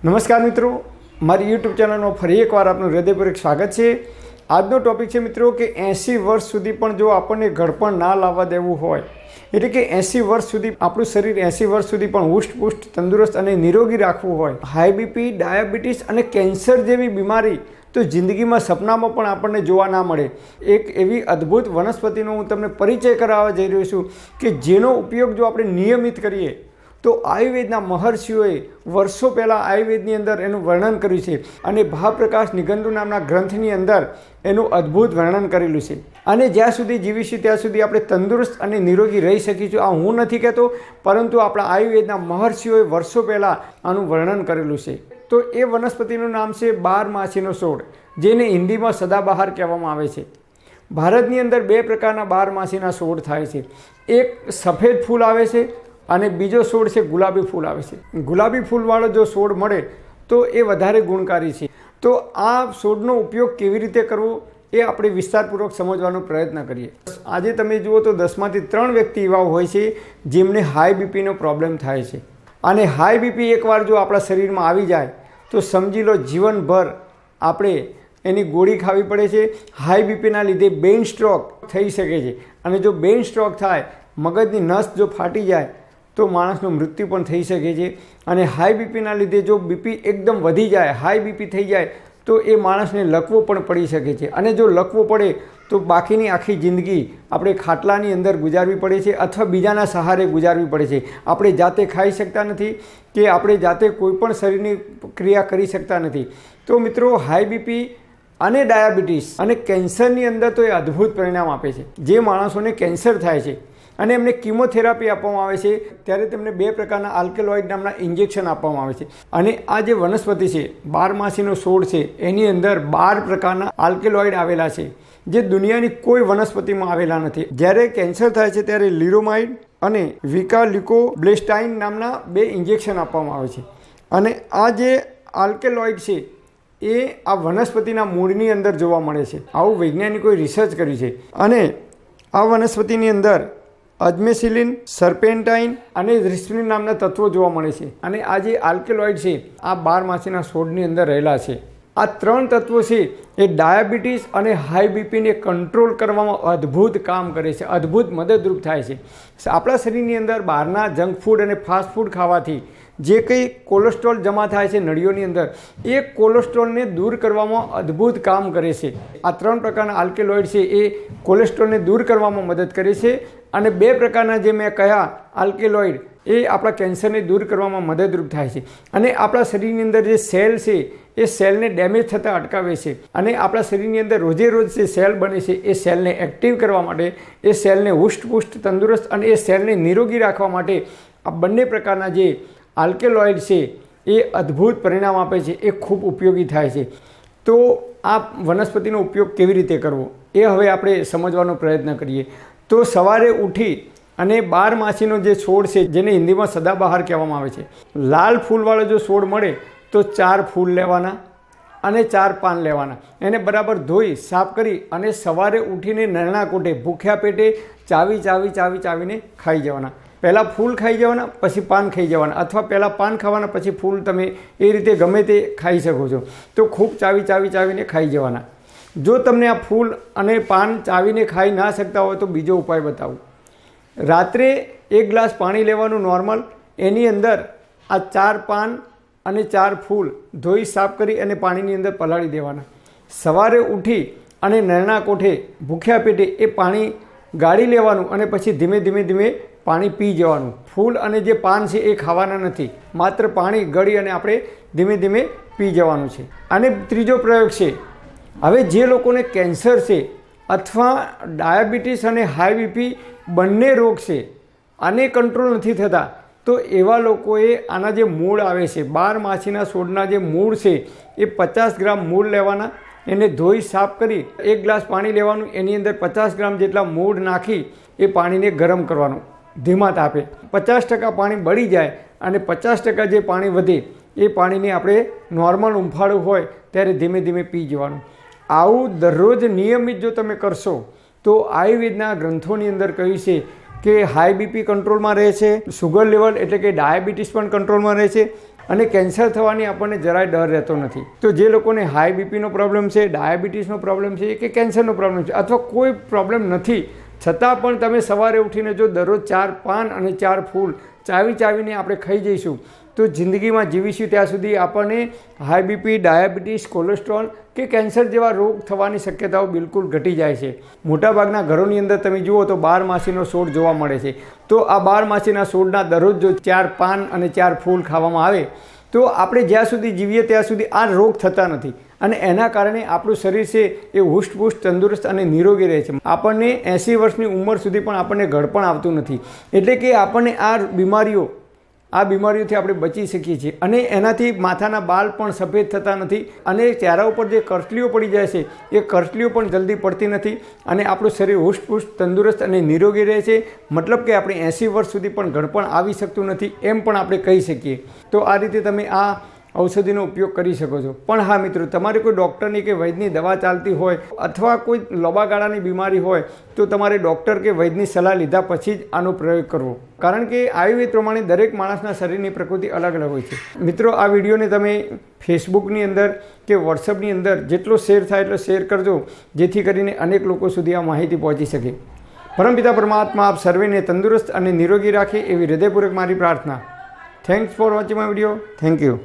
નમસ્કાર મિત્રો, મારી યુટ્યુબ ચેનલમાં ફરી એકવાર આપનું હૃદયપૂર્વક સ્વાગત છે। આજનો ટોપિક છે મિત્રો કે 80 વર્ષ સુધી પણ જો આપણને ઘડપણ ના લાવવા દેવું હોય, એટલે કે 80 વર્ષ સુધી આપણું શરીર 80 વર્ષ સુધી પણ હુષ્ટપુષ્ટ, તંદુરસ્ત અને નિરોગી રાખવું હોય, હાઈ બીપી, ડાયાબિટીસ અને કેન્સર જેવી બીમારી તો જિંદગીમાં સપનામાં પણ આપણને જોવા ના મળે, એક એવી અદ્ભુત વનસ્પતિનો હું તમને પરિચય કરાવવા જઈ રહ્યો છું કે જેનો ઉપયોગ જો આપણે નિયમિત કરીએ તો આયુર્વેદના મહર્ષિઓએ વર્ષો પહેલાં આયુર્વેદની અંદર એનું વર્ણન કર્યું છે અને ભાવપ્રકાશ નિગંધુ નામના ગ્રંથની અંદર એનું અદ્ભુત વર્ણન કરેલું છે। અને જ્યાં સુધી જીવીશું ત્યાં સુધી આપણે તંદુરસ્ત અને નિરોગી રહી શકીશું। આ હું નથી કહેતો, પરંતુ આપણા આયુર્વેદના મહર્ષિઓએ વર્ષો પહેલાં આનું વર્ણન કરેલું છે। તો એ વનસ્પતિનું નામ છે બારમાસીનો છોડ, જેને હિન્દીમાં સદાબહાર કહેવામાં આવે છે। ભારતની અંદર બે પ્રકારના બારમાસીના છોડ થાય છે, એક સફેદ ફૂલ આવે છે અને બીજો છોડ છે ગુલાબી ફૂલ આવે છે। ગુલાબી ફૂલવાળો જો છોડ મળે તો એ વધારે ગુણકારી છે। તો આ છોડનો ઉપયોગ કેવી રીતે કરવો એ આપણે વિસ્તારપૂર્વક સમજવાનો પ્રયત્ન કરીએ। આજે તમે જુઓ તો 10માંથી 3 વ્યક્તિ એવા હોય છે જેમને હાઈ બીપીનો પ્રોબ્લેમ થાય છે, અને હાઈ બીપી એકવાર જો આપણા શરીરમાં આવી જાય તો સમજી લો જીવનભર આપણે એની ગોળી ખાવી પડે છે। હાઈ બીપીના લીધે બ્રેઇન સ્ટ્રોક થઈ શકે છે, અને જો બ્રેઇન સ્ટ્રોક થાય, મગજની નસ જો ફાટી જાય તો માણસનું મૃત્યુ પણ થઈ શકે છે। અને હાઈ બીપીના લીધે જો બીપી એકદમ વધી જાય, હાઈ બીપી થઈ જાય તો એ માણસને લકવો પણ પડી શકે છે, અને જો લકવો પડે તો બાકીની આખી જિંદગી આપણે ખાટલાની અંદર ગુજારવી પડે છે અથવા બીજાના સહારે ગુજારવી પડે છે। આપણે જાતે ખાઈ શકતા નથી કે આપણે જાતે કોઈ પણ શરીરની ક્રિયા કરી શકતા નથી। તો મિત્રો, હાઈ બીપી અને ડાયાબિટીસ અને કેન્સરની અંદર તો એ અદ્ભુત પરિણામ આપે છે। જે માણસોને કેન્સર થાય છે અને એમને કિમોથેરાપી આપવામાં આવે છે ત્યારે તેમને 2 પ્રકારના આલ્કેલોઇડ નામના ઇન્જેક્શન આપવામાં આવે છે। અને આ જે વનસ્પતિ છે, બારમાસીનો છોડ છે, એની અંદર 12 પ્રકારના આલ્કેલોઇડ આવેલા છે જે દુનિયાની કોઈ વનસ્પતિમાં આવેલા નથી। જ્યારે કેન્સર થાય છે ત્યારે લિરોમાઇડ અને વિકાલ્યુકોબ્લેસ્ટાઇન નામના 2 ઇન્જેક્શન આપવામાં આવે છે। અને આ જે આલ્કેલોઇડ છે એ આ વનસ્પતિના મૂળની અંદર જોવા મળે છે। આવું વૈજ્ઞાનિકોએ રિસર્ચ કર્યું છે। અને આ વનસ્પતિની અંદર અજમેસિલિન, સર્પેન્ટાઇન અને રિસ્પિન નામના તત્વો જોવા મળે છે। અને આ જે આલ્કેલોઇડ છે આ બારમાસીના છોડની અંદર રહેલા છે। આ 3 તત્વો છે એ ડાયાબિટીસ અને હાઈ બીપીને કંટ્રોલ કરવામાં અદ્ભુત કામ કરે છે, અદ્ભુત મદદરૂપ થાય છે। આપણા શરીરની અંદર બહારના જંક ફૂડ અને ફાસ્ટ ફૂડ ખાવાથી જે કંઈ કોલેસ્ટ્રોલ જમા થાય છે નળીઓની અંદર, એ કોલેસ્ટ્રોલને દૂર કરવામાં અદ્ભુત કામ કરે છે। આ 3 પ્રકારના આલ્કેલોઇડ છે એ કોલેસ્ટ્રોલને દૂર કરવામાં મદદ કરે છે, અને 2 પ્રકારના જે મેં કહ્યા આલ્કેલોઇડ એ આપણા કેન્સરને દૂર કરવામાં મદદરૂપ થાય છે। અને આપણા શરીરની અંદર જે સેલ છે એ સેલને ડેમેજ થતાં અટકાવે છે, અને આપણા શરીરની અંદર રોજે રોજ જે સેલ બને છે એ સેલને એક્ટિવ કરવા માટે, એ સેલને હુષ્ટપુષ્ટ, તંદુરસ્ત અને એ સેલને નિરોગી રાખવા માટે આ બંને પ્રકારના જે આલ્કેલોઇડ છે એ અદ્ભુત પરિણામ આપે છે, એ ખૂબ ઉપયોગી થાય છે। તો આ વનસ્પતિનો ઉપયોગ કેવી રીતે કરવો એ હવે આપણે સમજવાનો પ્રયત્ન કરીએ। તો સવારે ઉઠી અને બારમાસીનો જે છોડ છે, જેને હિન્દીમાં સદાબહાર કહેવામાં આવે છે, લાલ ફૂલવાળો જો છોડ મળે તો 4 ફૂલ લેવાના અને 4 પાન લેવાના, એને બરાબર ધોઈ સાફ કરી અને સવારે ઉઠીને નરણા કોઠે ભૂખ્યા પેટે ચાવીને ખાઈ જવાના। પહેલાં ફૂલ ખાઈ જવાના, પછી પાન ખાઈ જવાના, અથવા પહેલાં પાન ખાવાના પછી ફૂલ, તમે એ રીતે ગમે તે ખાઈ શકો છો। તો ખૂબ ચાવીને ખાઈ જવાના। જો તમને આ ફૂલ અને પાન ચાવીને ખાઈ ના શકતા હોય તો બીજો ઉપાય બતાવું। રાત્રે 1 ગ્લાસ પાણી લેવાનું નોર્મલ, એની અંદર આ 4 પાન અને 4 ફૂલ ધોઈ સાફ કરી અને પાણીની અંદર પલાળી દેવાના। સવારે ઉઠી અને નરણા કોઠે ભૂખ્યા પેટે એ પાણી ગાળી લેવાનું અને પછી ધીમે પાણી પી જવાનું। ફૂલ અને જે પાન છે એ ખાવાના નથી, માત્ર પાણી ગળી અને આપણે ધીમે પી જવાનું છે। અને ત્રીજો પ્રયોગ છે, હવે જે લોકોને કેન્સર છે અથવા ડાયાબિટીસ અને હાઈ બીપી બંને રોગ છે, આને કંટ્રોલ નથી થતા, તો એવા લોકોએ આના જે મૂળ આવે છે, બારમાસીના છોડના જે મૂળ છે એ 50 ગ્રામ મૂળ લેવાના, એને ધોઈ સાફ કરી 1 ગ્લાસ પાણી લેવાનું, એની અંદર 50 ગ્રામ જેટલા મૂળ નાખી એ પાણીને ગરમ કરવાનું ધીમા તાપે। 50% પાણી બળી જાય અને 50% જે પાણી વધે એ પાણીને આપણે નોર્મલ ઉંફાળું હોય ત્યારે ધીમે પી જવાનું। આવું દરરોજ નિયમિત જો તમે કરશો તો આયુર્વેદના ગ્રંથોની અંદર કહ્યું છે કે હાઈ બીપી કંટ્રોલમાં રહે છે, સુગર લેવલ એટલે કે ડાયાબિટીસ પણ કંટ્રોલમાં રહે છે, અને કેન્સર થવાની આપણને જરાય ડર રહેતો નથી. તો જે લોકોને હાઈ બીપીનો પ્રોબ્લેમ છે, ડાયાબિટીસનો પ્રોબ્લેમ છે કે કેન્સરનો પ્રોબ્લેમ છે અથવા કોઈ પ્રોબ્લેમ નથી, છતાં પણ તમે સવારે ઉઠીને જો દરરોજ 4 પાન અને 4 ફૂલ ચાવીને આપણે ખાઈ જઈશું તો જિંદગીમાં જીવીશું ત્યાં સુધી આપણને હાઈ બીપી, ડાયાબિટીસ, કોલેસ્ટ્રોલ કે કેન્સર જેવા રોગ થવાની શક્યતાઓ બિલકુલ ઘટી જાય છે. મોટાભાગના ઘરોની અંદર તમે જુઓ તો 12 છોડ જોવા મળે છે. તો આ 12 છોડના દરરોજ જો 4 પાન અને 4 ફૂલ ખાવામાં આવે તો આપણે જ્યાં સુધી જીવીએ ત્યાં સુધી આ રોગ થતા નથી અને એના કારણે આપણું શરીર છે એ હુષ્ટપુષ્ટ, તંદુરસ્ત અને નિરોગી રહે છે. આપણને 80 વર્ષની ઉંમર સુધી પણ આપણને ઘડપણ આવતું નથી. એટલે કે આપણને આ બીમારીઓથી આપણે બચી શકીએ છીએ અને એનાથી માથાના બાલ પણ સફેદ થતા નથી અને ચહેરા ઉપર જે કરચલીઓ પડી જાય છે એ કરચલીઓ પણ જલ્દી પડતી નથી અને આપણું શરીર હુષ્ટપુષ્ટ, તંદુરસ્ત અને નિરોગી રહે છે. મતલબ કે આપણે 80 વર્ષ સુધી પણ ઘડપણ આવી શકતું નથી એમ પણ આપણે કહી શકીએ. તો આ રીતે તમે આ ઔષધિનો ઉપયોગ કરી શકો છો. પણ હા મિત્રો, તમારે કોઈ ડૉક્ટરની કે વૈદ્યની દવા ચાલતી હોય અથવા કોઈ લાંબા ગાળાની બીમારી હોય તો તમારે ડૉક્ટર કે વૈદ્યની સલાહ લીધા પછી જ આનો પ્રયોગ કરવો. કારણ કે આયુર્વેદ પ્રમાણે દરેક માણસના શરીરની પ્રકૃતિ અલગ અલગ હોય છે. મિત્રો, આ વિડીયોને તમે ફેસબુકની અંદર કે વોટ્સઅપની અંદર જેટલો શેર થાય એટલો શેર કરજો, જેથી કરીને અનેક લોકો સુધી આ માહિતી પહોંચી શકે. પરમપિતા પરમાત્મા આપ સર્વેને તંદુરસ્ત અને નિરોગી રાખે એવી હૃદયપૂર્વક મારી પ્રાર્થના. Thanks for watching my video. Thank you.